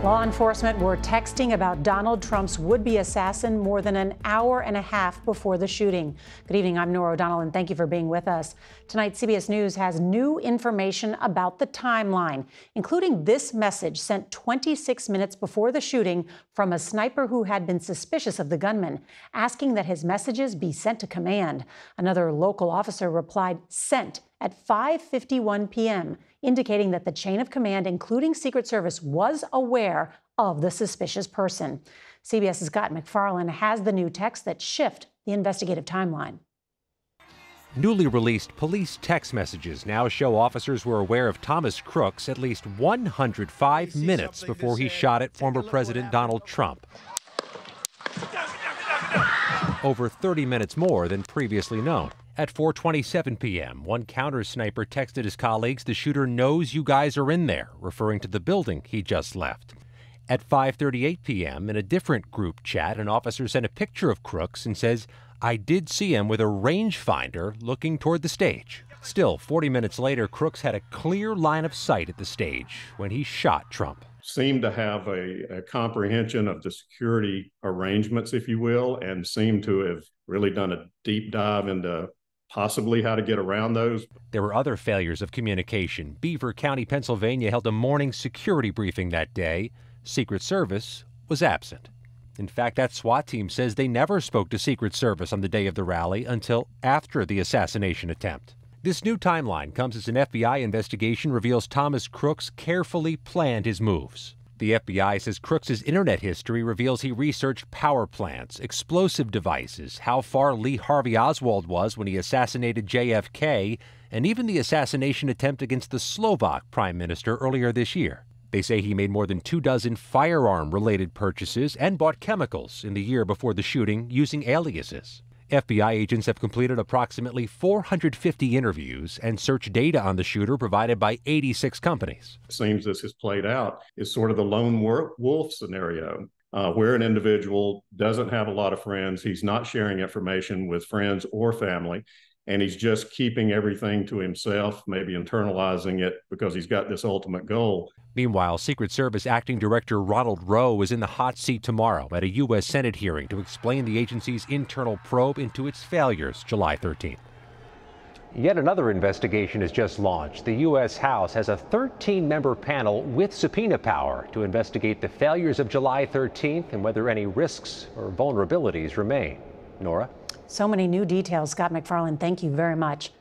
Law enforcement were texting about Donald Trump's would-be assassin more than an hour and a half before the shooting. Good evening, I'm Norah O'Donnell, and thank you for being with us. Tonight, CBS News has new information about the timeline, including this message sent 26 minutes before the shooting from a sniper who had been suspicious of the gunman, asking that his messages be sent to command. Another local officer replied, "Sent," at 5:51 p.m., indicating that the chain of command, including Secret Service, was aware of the suspicious person. CBS's MacFarlane has the new texts that shift the investigative timeline. Newly released police text messages now show officers were aware of Thomas Crooks at least 105 minutes before he shot at former President Donald Trump. Over 30 minutes more than previously known. At 4:27 p.m., one counter-sniper texted his colleagues, "The shooter knows you guys are in there," referring to the building he just left. At 5:38 p.m., in a different group chat, an officer sent a picture of Crooks and says, "I did see him with a rangefinder looking toward the stage." Still, 40 minutes later, Crooks had a clear line of sight at the stage when he shot Trump. Seemed to have a comprehension of the security arrangements, if you will, and seemed to have really done a deep dive into possibly how to get around those. There were other failures of communication. Beaver County, Pennsylvania held a morning security briefing that day. Secret Service was absent. In fact, that SWAT team says they never spoke to Secret Service on the day of the rally until after the assassination attempt. This new timeline comes as an FBI investigation reveals Thomas Crooks carefully planned his moves. The FBI says Crooks' internet history reveals he researched power plants, explosive devices, how far Lee Harvey Oswald was when he assassinated JFK, and even the assassination attempt against the Slovak prime minister earlier this year. They say he made more than 24 firearm-related purchases and bought chemicals in the year before the shooting using aliases. FBI agents have completed approximately 450 interviews and search data on the shooter provided by 86 companies. It seems this has played out is sort of the lone wolf scenario, where an individual doesn't have a lot of friends, he's not sharing information with friends or family, and he's just keeping everything to himself, maybe internalizing it because he's got this ultimate goal. Meanwhile, Secret Service Acting Director Ronald Rowe is in the hot seat tomorrow at a U.S. Senate hearing to explain the agency's internal probe into its failures July 13th. Yet another investigation is just launched. The U.S. House has a 13-member panel with subpoena power to investigate the failures of July 13th and whether any risks or vulnerabilities remain. Norah? So many new details. MacFarlane, thank you very much.